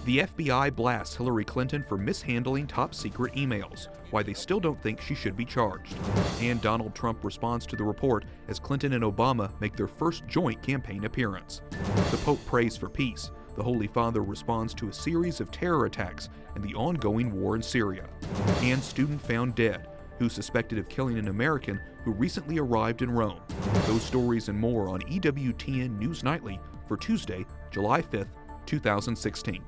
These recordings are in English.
The FBI blasts Hillary Clinton for mishandling top-secret emails, why they still don't think she should be charged. And Donald Trump responds to the report as Clinton and Obama make their first joint campaign appearance. The Pope prays for peace. The Holy Father responds to a series of terror attacks and the ongoing war in Syria. And student found dead, who's suspected of killing an American who recently arrived in Rome. Those stories and more on EWTN News Nightly for Tuesday, July 5th, 2016.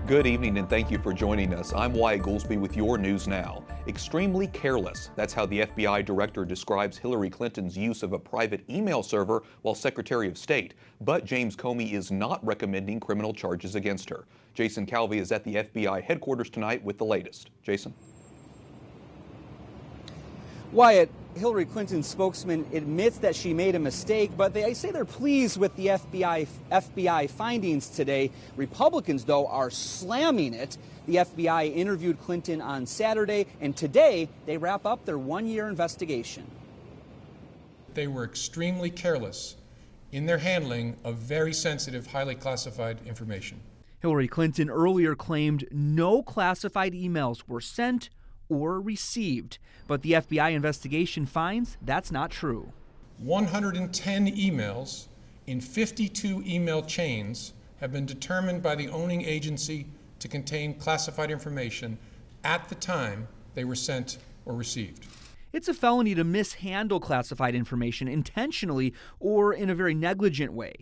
Good evening and thank you for joining us. I'm Wyatt Goolsby with your news now. Extremely careless. That's how the FBI director describes Hillary Clinton's use of a private email server while Secretary of State. But James Comey is not recommending criminal charges against her. Jason Calvi is at the FBI headquarters tonight with the latest. Jason? Wyatt, Hillary Clinton's spokesman admits that she made a mistake, but they say they're pleased with the FBI findings today. Republicans, though, are slamming it. The FBI interviewed Clinton on Saturday, and today they wrap up their one-year investigation. They were extremely careless in their handling of very sensitive, highly classified information. Hillary Clinton earlier claimed no classified emails were sent or received, but the FBI investigation finds that's not true. 110 emails in 52 email chains have been determined by the owning agency to contain classified information at the time they were sent or received. It's a felony to mishandle classified information intentionally or in a very negligent way.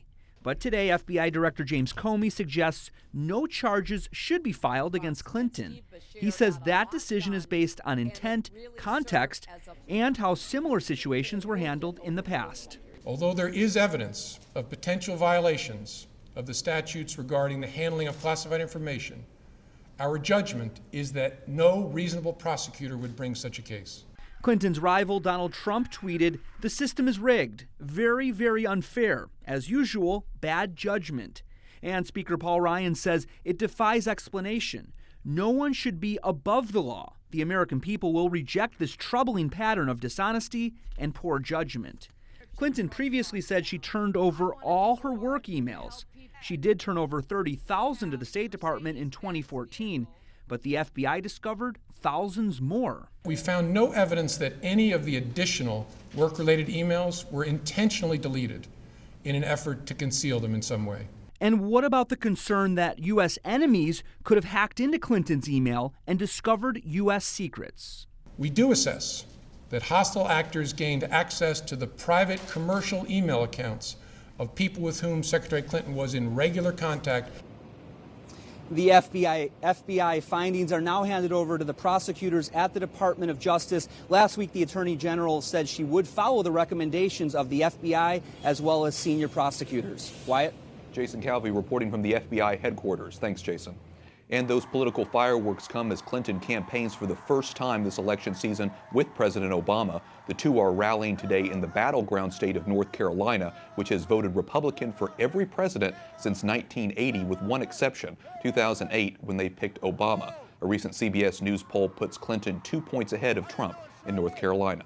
But today, FBI Director James Comey suggests no charges should be filed against Clinton. He says that decision is based on intent, context, and how similar situations were handled in the past. Although there is evidence of potential violations of the statutes regarding the handling of classified information, our judgment is that no reasonable prosecutor would bring such a case. Clinton's rival, Donald Trump, tweeted, "The system is rigged. Very, very unfair. As usual, bad judgment." And Speaker Paul Ryan says it defies explanation. No one should be above the law. The American people will reject this troubling pattern of dishonesty and poor judgment. Clinton previously said she turned over all her work emails. She did turn over 30,000 to the State Department in 2014, but the FBI discovered thousands more. We found no evidence that any of the additional work-related emails were intentionally deleted in an effort to conceal them in some way. And what about the concern that U.S. enemies could have hacked into Clinton's email and discovered U.S. secrets? We do assess that hostile actors gained access to the private commercial email accounts of people with whom Secretary Clinton was in regular contact. The FBI findings are now handed over to the prosecutors at the Department of Justice. Last week, the Attorney General said she would follow the recommendations of the FBI as well as senior prosecutors. Wyatt? Jason Calvi reporting from the FBI headquarters. Thanks, Jason. And those political fireworks come as Clinton campaigns for the first time this election season with President Obama. The two are rallying today in the battleground state of North Carolina, which has voted Republican for every president since 1980, with one exception, 2008, when they picked Obama. A recent CBS News poll puts Clinton 2 points ahead of Trump in North Carolina.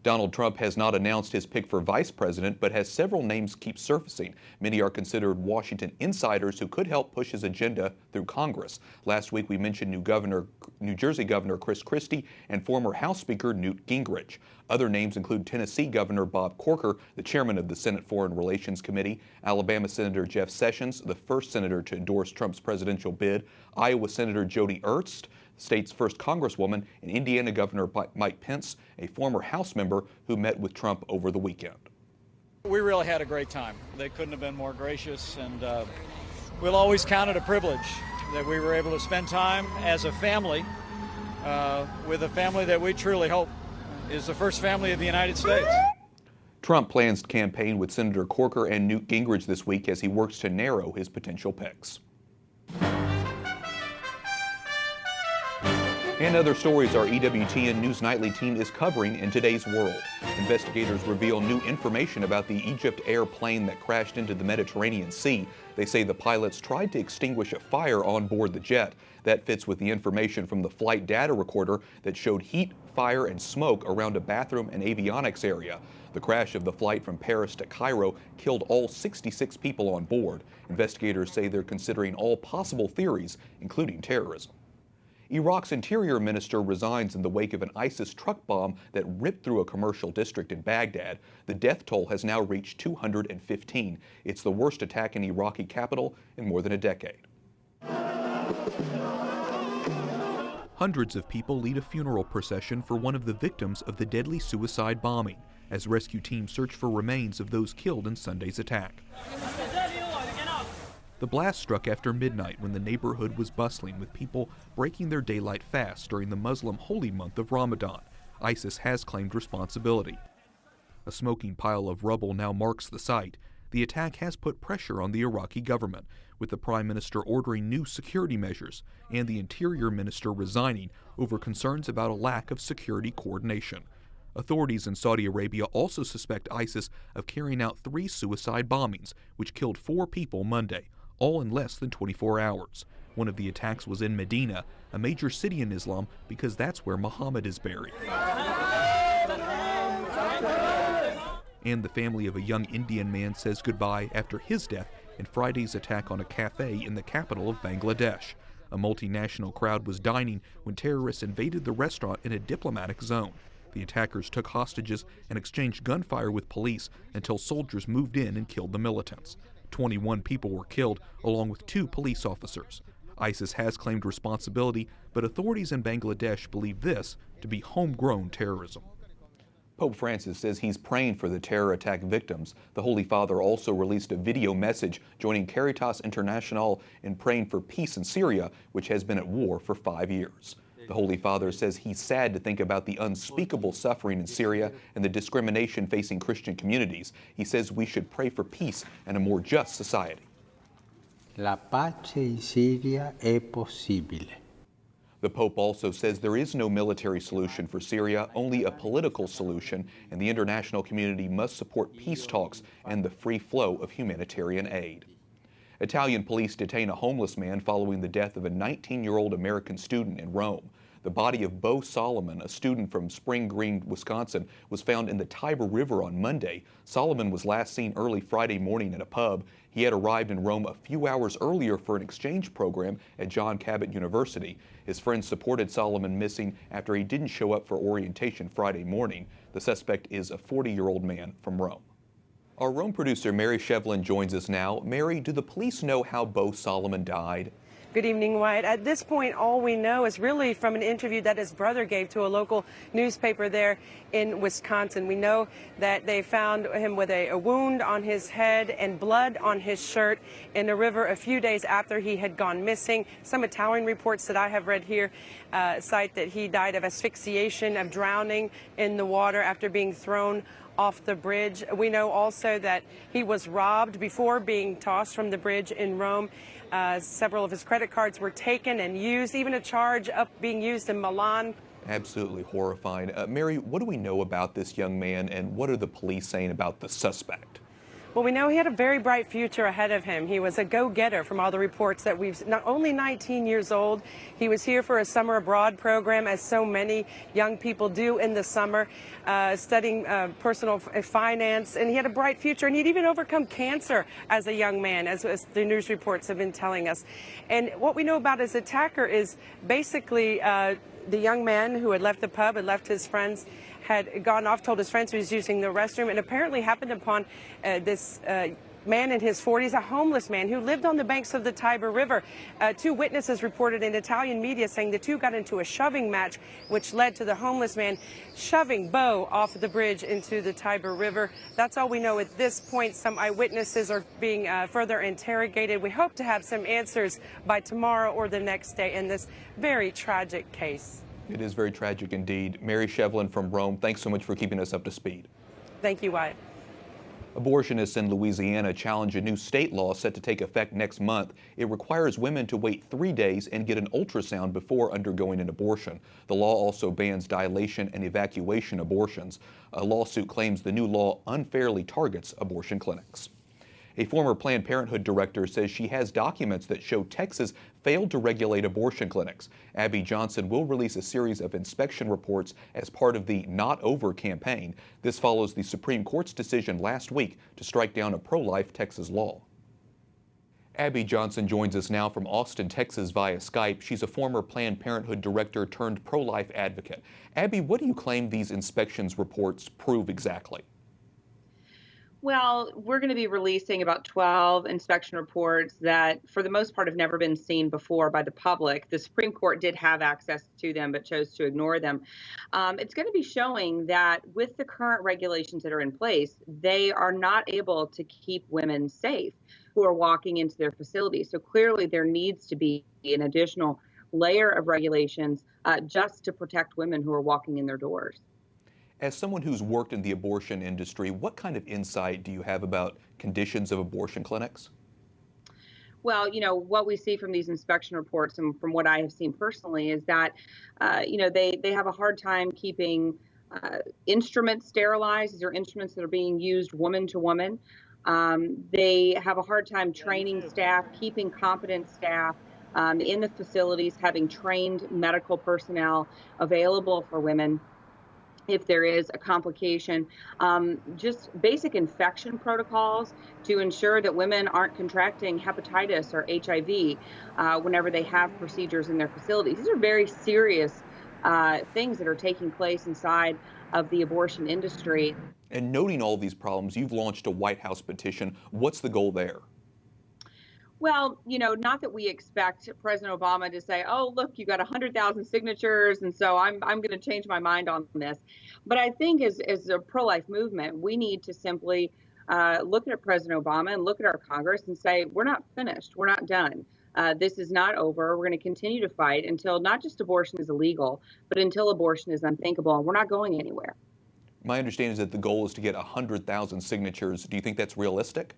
Donald Trump has not announced his pick for vice president, but has several names keep surfacing. Many are considered Washington insiders who could help push his agenda through Congress. Last week, we mentioned New Jersey Governor Chris Christie and former House Speaker Newt Gingrich. Other names include Tennessee Governor Bob Corker, the chairman of the Senate Foreign Relations Committee, Alabama Senator Jeff Sessions, the first senator to endorse Trump's presidential bid, Iowa Senator Joni Ernst, state's first congresswoman, and Indiana Governor Mike Pence, a former House member who met with Trump over the weekend. We really had a great time. They couldn't have been more gracious, and we'll always count it a privilege that we were able to spend time as a family with a family that we truly hope is the first family of the United States. Trump plans to campaign with Senator Corker and Newt Gingrich this week as he works to narrow his potential picks. And other stories our EWTN News Nightly team is covering in today's world. Investigators reveal new information about the Egypt airplane that crashed into the Mediterranean Sea. They say the pilots tried to extinguish a fire on board the jet. That fits with the information from the flight data recorder that showed heat, fire, and smoke around a bathroom and avionics area. The crash of the flight from Paris to Cairo killed all 66 people on board. Investigators say they're considering all possible theories, including terrorism. Iraq's interior minister resigns in the wake of an ISIS truck bomb that ripped through a commercial district in Baghdad. The death toll has now reached 215. It's the worst attack in Iraqi capital in more than a decade. Hundreds of people lead a funeral procession for one of the victims of the deadly suicide bombing as rescue teams search for remains of those killed in Sunday's attack. The blast struck after midnight when the neighborhood was bustling with people breaking their daylight fast during the Muslim holy month of Ramadan. ISIS has claimed responsibility. A smoking pile of rubble now marks the site. The attack has put pressure on the Iraqi government, with the prime minister ordering new security measures and the interior minister resigning over concerns about a lack of security coordination. Authorities in Saudi Arabia also suspect ISIS of carrying out 3 suicide bombings, which killed 4 people Monday, all in less than 24 hours. One of the attacks was in Medina, a major city in Islam, because that's where Muhammad is buried. And the family of a young Indian man says goodbye after his death in Friday's attack on a cafe in the capital of Bangladesh. A multinational crowd was dining when terrorists invaded the restaurant in a diplomatic zone. The attackers took hostages and exchanged gunfire with police until soldiers moved in and killed the militants. 21 people were killed, along with 2 police officers. ISIS has claimed responsibility, but authorities in Bangladesh believe this to be homegrown terrorism. Pope Francis says he's praying for the terror attack victims. The Holy Father also released a video message joining Caritas International in praying for peace in Syria, which has been at war for 5 years. The Holy Father says he's sad to think about the unspeakable suffering in Syria and the discrimination facing Christian communities. He says we should pray for peace and a more just society. La pace in Siria è possibile. The Pope also says there is no military solution for Syria, only a political solution, and the international community must support peace talks and the free flow of humanitarian aid. Italian police detain a homeless man following the death of a 19-year-old American student in Rome. The body of Bo Solomon, a student from Spring Green, Wisconsin, was found in the Tiber River on Monday. Solomon was last seen early Friday morning at a pub. He had arrived in Rome a few hours earlier for an exchange program at John Cabot University. His friends supported Solomon missing after he didn't show up for orientation Friday morning. The suspect is a 40-year-old man from Rome. Our Rome producer Mary Shevlin joins us now. Mary, do the police know how Bo Solomon died? Good evening, Wyatt. At this point, all we know is really from an interview that his brother gave to a local newspaper there in Wisconsin. We know that they found him with a wound on his head and blood on his shirt in a river a few days after he had gone missing. Some Italian reports that I have read here cite that he died of asphyxiation, of drowning in the water after being thrown off the bridge. We know also that he was robbed before being tossed from the bridge in Rome. Several of his credit cards were taken and used, even a charge up being used in Milan. Absolutely horrifying. Mary, what do we know about this young man, and what are the police saying about the suspect? Well, we know he had a very bright future ahead of him. He was a go-getter from all the reports that we've not only 19 years old. He was here for a summer abroad program, as so many young people do in the summer, studying personal finance. And he had a bright future, and he'd even overcome cancer as a young man, as the news reports have been telling us. And what we know about his attacker is basically the young man who had left the pub, had left his friends, had gone off, told his friends he was using the restroom, and apparently happened upon this man in his 40s, a homeless man who lived on the banks of the Tiber River. 2 witnesses reported in Italian media saying the two got into a shoving match, which led to the homeless man shoving Bo off the bridge into the Tiber River. That's all we know at this point. Some eyewitnesses are being further interrogated. We hope to have some answers by tomorrow or the next day in this very tragic case. It is very tragic indeed. Mary Shevlin from Rome, thanks so much for keeping us up to speed. Thank you, Wyatt. Abortionists in Louisiana challenge a new state law set to take effect next month. It requires women to wait 3 days and get an ultrasound before undergoing an abortion. The law also bans dilation and evacuation abortions. A lawsuit claims the new law unfairly targets abortion clinics. A former Planned Parenthood director says she has documents that show Texas failed to regulate abortion clinics. Abby Johnson will release a series of inspection reports as part of the Not Over campaign. This follows the Supreme Court's decision last week to strike down a pro-life Texas law. Abby Johnson joins us now from Austin, Texas via Skype. She's a former Planned Parenthood director turned pro-life advocate. Abby, what do you claim these inspections reports prove exactly? Well, we're going to be releasing about 12 inspection reports that, for the most part, have never been seen before by the public. The Supreme Court did have access to them, but chose to ignore them. It's going to be showing that with the current regulations that are in place, they are not able to keep women safe who are walking into their facilities. So clearly there needs to be an additional layer of regulations just to protect women who are walking in their doors. As someone who's worked in the abortion industry, what kind of insight do you have about conditions of abortion clinics? Well, what we see from these inspection reports and from what I have seen personally is that, they have a hard time keeping instruments sterilized. These are instruments that are being used woman to woman. They have a hard time training staff, keeping competent staff in the facilities, having trained medical personnel available for women if there is a complication, just basic infection protocols to ensure that women aren't contracting hepatitis or HIV whenever they have procedures in their facilities. These are very serious things that are taking place inside of the abortion industry. And noting all these problems, you've launched a White House petition. What's the goal there? Well, not that we expect President Obama to say, "Oh, look, you got 100,000 signatures, and so I'm going to change my mind on this." But I think as a pro-life movement, we need to simply look at President Obama and look at our Congress and say, "We're not finished. We're not done. This is not over. We're going to continue to fight until not just abortion is illegal, but until abortion is unthinkable, and we're not going anywhere." My understanding is that the goal is to get 100,000 signatures. Do you think that's realistic?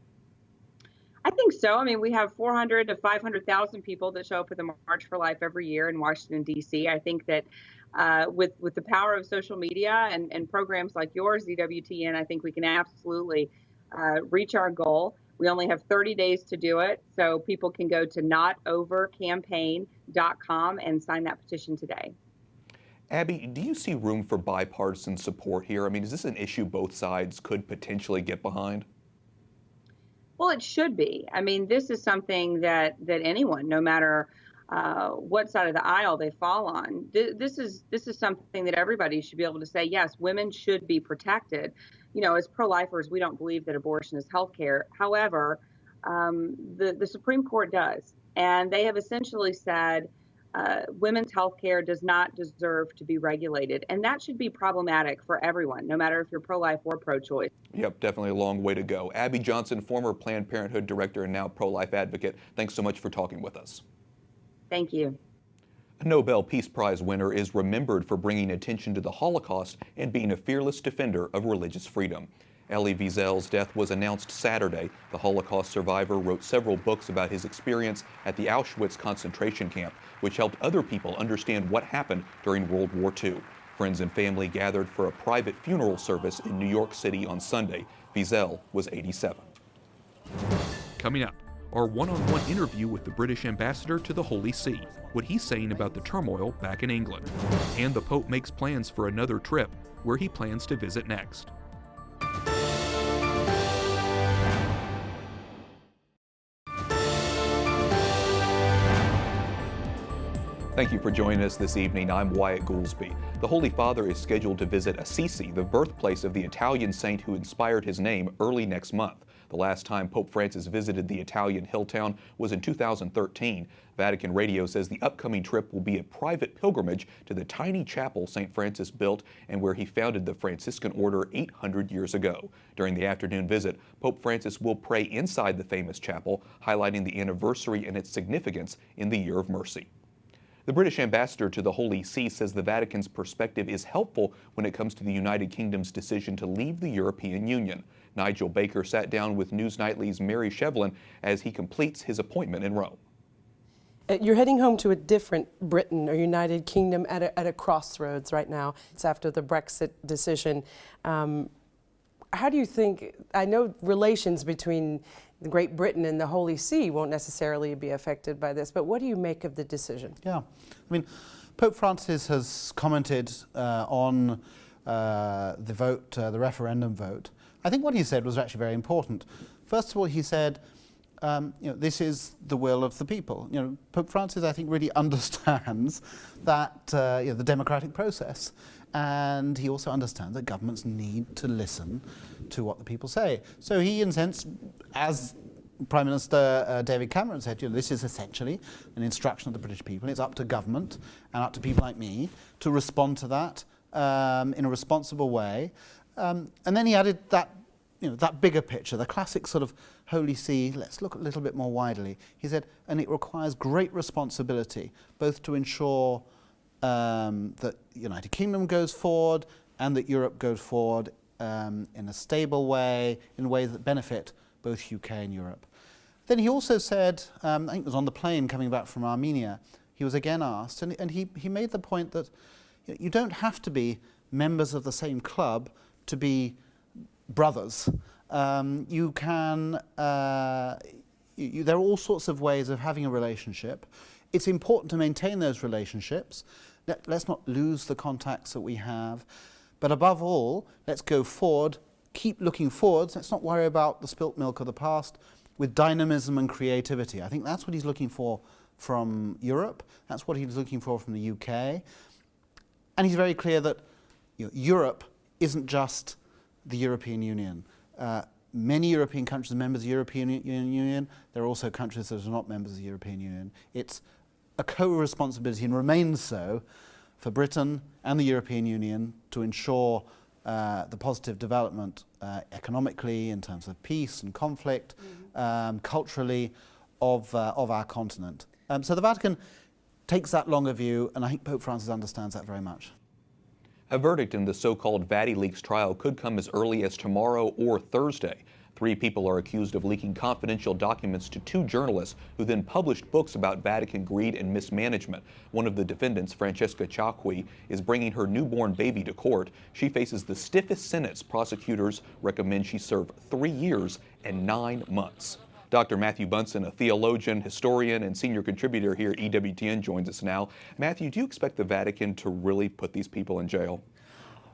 I think so. I mean, we have 400 to 500,000 people that show up at the March for Life every year in Washington, D.C. I think that with the power of social media and programs like yours, EWTN, I think we can absolutely reach our goal. We only have 30 days to do it, so people can go to notovercampaign.com and sign that petition today. Abby, do you see room for bipartisan support here? I mean, is this an issue both sides could potentially get behind? Well, it should be. I mean, this is something that anyone, no matter what side of the aisle they fall on, this is something that everybody should be able to say, yes, women should be protected. As pro-lifers, we don't believe that abortion is health care. However, the Supreme Court does. And they have essentially said women's health care does not deserve to be regulated. And that should be problematic for everyone, no matter if you're pro-life or pro-choice. Yep, definitely a long way to go. Abby Johnson, former Planned Parenthood director and now pro-life advocate, thanks so much for talking with us. Thank you. A Nobel Peace Prize winner is remembered for bringing attention to the Holocaust and being a fearless defender of religious freedom. Elie Wiesel's death was announced Saturday. The Holocaust survivor wrote several books about his experience at the Auschwitz concentration camp, which helped other people understand what happened during World War II. Friends and family gathered for a private funeral service in New York City on Sunday. Wiesel was 87. Coming up, our one-on-one interview with the British ambassador to the Holy See, what he's saying about the turmoil back in England. And the Pope makes plans for another trip, where he plans to visit next. Thank you for joining us this evening. I'm Wyatt Goolsby. The Holy Father is scheduled to visit Assisi, the birthplace of the Italian saint who inspired his name, early next month. The last time Pope Francis visited the Italian hill town was in 2013. Vatican Radio says the upcoming trip will be a private pilgrimage to the tiny chapel St. Francis built and where he founded the Franciscan order 800 years ago. During the afternoon visit, Pope Francis will pray inside the famous chapel, highlighting the anniversary and its significance in the Year of Mercy. The British ambassador to the Holy See says the Vatican's perspective is helpful when it comes to the United Kingdom's decision to leave the European Union. Nigel Baker sat down with News Nightly's Mary Shevlin as he completes his appointment in Rome. You're heading home to a different Britain or United Kingdom at a crossroads right now. It's after the Brexit decision. How do you think, I know relations between Great Britain and the Holy See won't necessarily be affected by this, but what do you make of the decision? Yeah, I mean, Pope Francis has commented on the vote, the referendum vote. I think what he said was actually very important. First of all, he said, this is the will of the people. Pope Francis, I think, really understands that the democratic process, and he also understands that governments need to listen to what the people say. So he, in a sense, as Prime Minister David Cameron said, this is essentially an instruction of the British people. It's up to government and up to people like me to respond to that in a responsible way. And then he added that, that bigger picture, the classic sort of Holy See, let's look a little bit more widely. He said, and it requires great responsibility, both to ensure that the United Kingdom goes forward and that Europe goes forward in a stable way, in ways that benefit both UK and Europe. Then he also said, I think it was on the plane coming back from Armenia, he was again asked, and he made the point that you don't have to be members of the same club to be brothers. You can, there are all sorts of ways of having a relationship. It's important to maintain those relationships. Let's not lose the contacts that we have. But above all, let's go forward, keep looking forwards. Let's not worry about the spilt milk of the past with dynamism and creativity. I think that's what he's looking for from Europe. That's what he's looking for from the UK. And he's very clear that Europe isn't just the European Union. Many European countries are members of the European Union. There are also countries that are not members of the European Union. It's a co-responsibility, and remains so, for Britain and the European Union to ensure the positive development economically, in terms of peace and conflict, culturally, of our continent. So the Vatican takes that longer view, and I think Pope Francis understands that very much. A verdict in the so-called VatiLeaks trial could come as early as tomorrow or Thursday. 3 people are accused of leaking confidential documents to 2 journalists who then published books about Vatican greed and mismanagement. One of the defendants, Francesca Ciacqui, is bringing her newborn baby to court. She faces the stiffest sentence. Prosecutors recommend she serve 3 years and 9 months. Dr. Matthew Bunson, a theologian, historian, and senior contributor here at EWTN, joins us now. Matthew, do you expect the Vatican to really put these people in jail?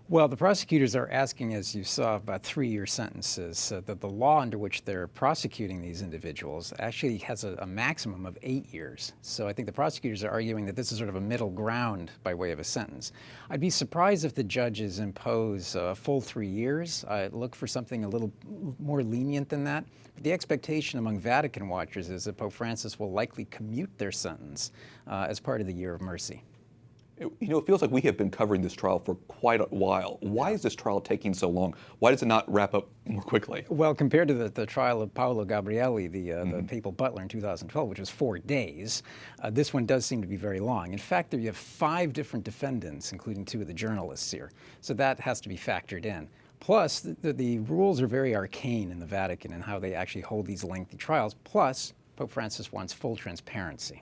Well, the prosecutors are asking, as you saw, about 3-year sentences. That the law under which they're prosecuting these individuals actually has a maximum of 8 years. So I think the prosecutors are arguing that this is sort of a middle ground by way of a sentence. I'd be surprised if the judges impose a full 3 years. I'd look for something a little more lenient than that. But the expectation among Vatican watchers is that Pope Francis will likely commute their sentence as part of the Year of Mercy. It feels like we have been covering this trial for quite a while. Why is this trial taking so long? Why does it not wrap up more quickly? Well, compared to the trial of Paolo Gabrielli, the papal butler in 2012, which was 4 days, this one does seem to be very long. In fact, there you have 5 different defendants, including 2 of the journalists here. So that has to be factored in. Plus, the rules are very arcane in the Vatican and how they actually hold these lengthy trials. Plus, Pope Francis wants full transparency.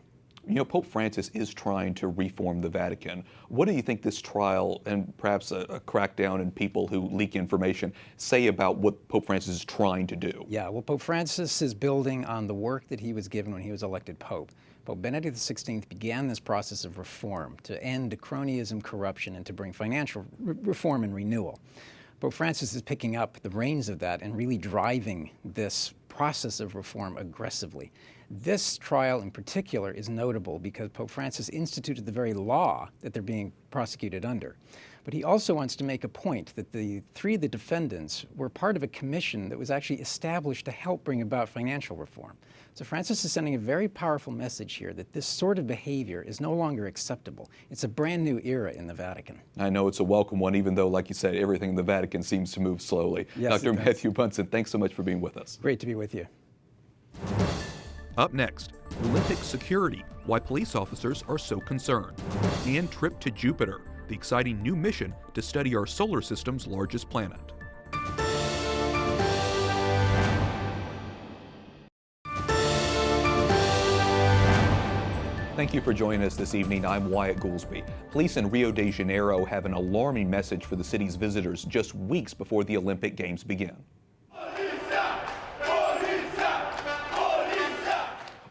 Pope Francis is trying to reform the Vatican. What do you think this trial and perhaps a crackdown in people who leak information say about what Pope Francis is trying to do? Yeah, well, Pope Francis is building on the work that he was given when he was elected Pope. Pope Benedict XVI began this process of reform to end cronyism, corruption, and to bring financial reform and renewal. Pope Francis is picking up the reins of that and really driving this process of reform aggressively. This trial in particular is notable because Pope Francis instituted the very law that they're being prosecuted under. But he also wants to make a point that the 3 of the defendants were part of a commission that was actually established to help bring about financial reform. So Francis is sending a very powerful message here that this sort of behavior is no longer acceptable. It's a brand new era in the Vatican. I know it's a welcome one, even though, like you said, everything in the Vatican seems to move slowly. Yes, Dr. Matthew Bunson, thanks so much for being with us. Great to be with you. Up next, Olympic security. why police officers are so concerned, and trip to Jupiter, the exciting new mission to study our solar system's largest planet. Thank you for joining us this evening. I'm Wyatt Goolsby. Police in Rio de Janeiro have an alarming message for the city's visitors just weeks before the Olympic Games begin.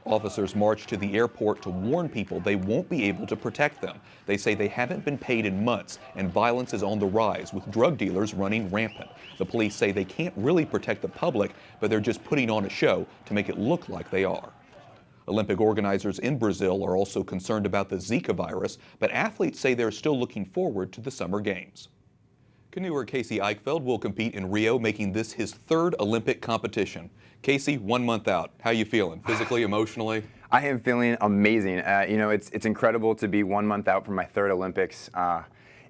Officers marched to the airport to warn people they won't be able to protect them. They say they haven't been paid in months, and violence is on the rise, with drug dealers running rampant. The police say they can't really protect the public, but they're just putting on a show to make it look like they are. Olympic organizers in Brazil are also concerned about the Zika virus, but athletes say they're still looking forward to the Summer Games. Canoeer Casey Eichfeld will compete in Rio, making this his third Olympic competition. Casey, 1 month out. How you feeling, physically, emotionally? I am feeling amazing. It's incredible to be 1 month out from my third Olympics.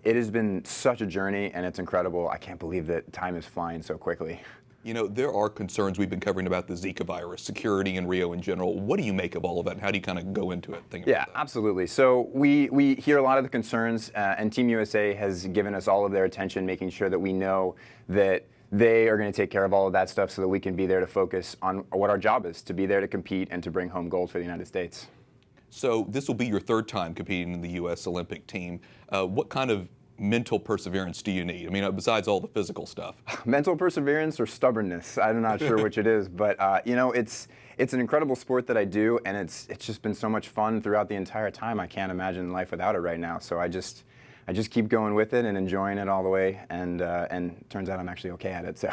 It has been such a journey, and it's incredible. I can't believe that time is flying so quickly. You know, there are concerns we've been covering about the Zika virus, security in Rio in general. What do you make of all of that, and how do you kind of go into it? Yeah, absolutely. So we hear a lot of the concerns, and Team USA has given us all of their attention, making sure that we know that they are going to take care of all of that stuff so that we can be there to focus on what our job is, to be there to compete and to bring home gold for the United States. So this will be your third time competing in the U.S. Olympic team. What kind of mental perseverance do you need? I mean, besides all the physical stuff. Mental perseverance or stubbornness? I'm not sure which it is, but it's an incredible sport that I do, and it's just been so much fun throughout the entire time. I can't imagine life without it right now. So I just keep going with it and enjoying it all the way, and turns out I'm actually okay at it. So.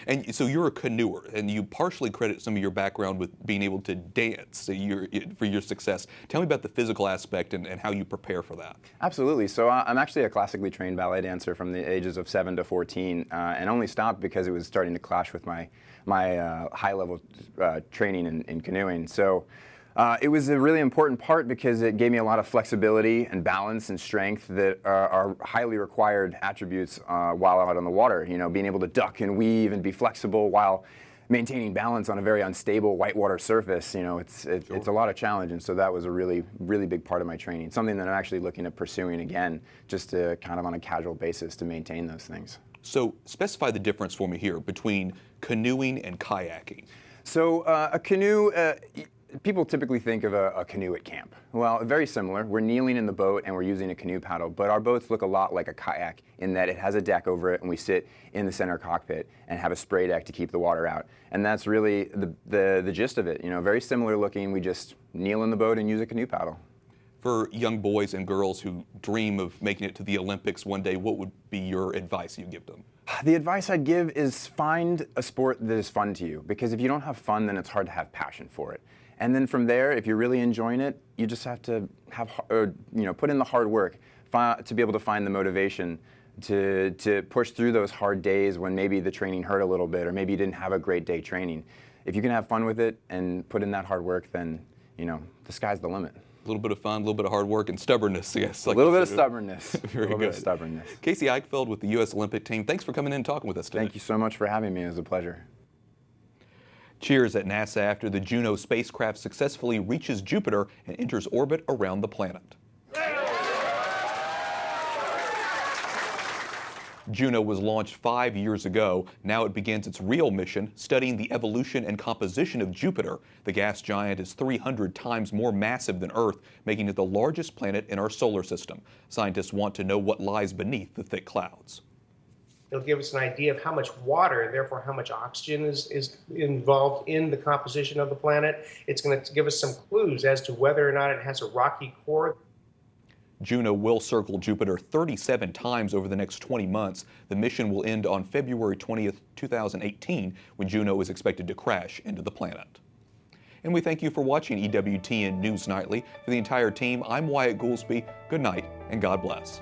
And so you're a canoeer, and you partially credit some of your background with being able to dance for your success. Tell me about the physical aspect and how you prepare for that. Absolutely. So I'm actually a classically trained ballet dancer from the ages of 7 to 14, and only stopped because it was starting to clash with my high-level training in canoeing. So. It was a really important part because it gave me a lot of flexibility and balance and strength that are highly required attributes while out on the water. You know, being able to duck and weave and be flexible while maintaining balance on a very unstable whitewater surface. You know, it's a lot of challenge, and so that was a really, really big part of my training. Something that I'm actually looking at pursuing again, just to kind of on a casual basis to maintain those things. So specify the difference for me here between canoeing and kayaking. So a canoe. People typically think of a canoe at camp. Well, very similar. We're kneeling in the boat and we're using a canoe paddle, but our boats look a lot like a kayak in that it has a deck over it and we sit in the center cockpit and have a spray deck to keep the water out. And that's really the gist of it. You know, very similar looking. We just kneel in the boat and use a canoe paddle. For young boys and girls who dream of making it to the Olympics one day, what would be your advice you'd give them? The advice I'd give is find a sport that is fun to you, because if you don't have fun, then it's hard to have passion for it. And then from there, if you're really enjoying it, you just have to put in the hard work to be able to find the motivation to push through those hard days when maybe the training hurt a little bit or maybe you didn't have a great day training. If you can have fun with it and put in that hard work, then the sky's the limit. A little bit of fun, a little bit of hard work, and stubbornness, yes. A little bit of stubbornness. Very good. Bit of stubbornness. Casey Eichfeld with the U.S. Olympic team, thanks for coming in and talking with us today. Thank you so much for having me. It was a pleasure. Cheers at NASA after the Juno spacecraft successfully reaches Jupiter and enters orbit around the planet. Juno was launched 5 years ago. Now it begins its real mission, studying the evolution and composition of Jupiter. The gas giant is 300 times more massive than Earth, making it the largest planet in our solar system. Scientists want to know what lies beneath the thick clouds. It'll give us an idea of how much water and therefore how much oxygen is involved in the composition of the planet. It's going to give us some clues as to whether or not it has a rocky core. Juno will circle Jupiter 37 times over the next 20 months. The mission will end on February 20th, 2018, when Juno is expected to crash into the planet. And we thank you for watching EWTN News Nightly. For the entire team, I'm Wyatt Goolsby. Good night, and God bless.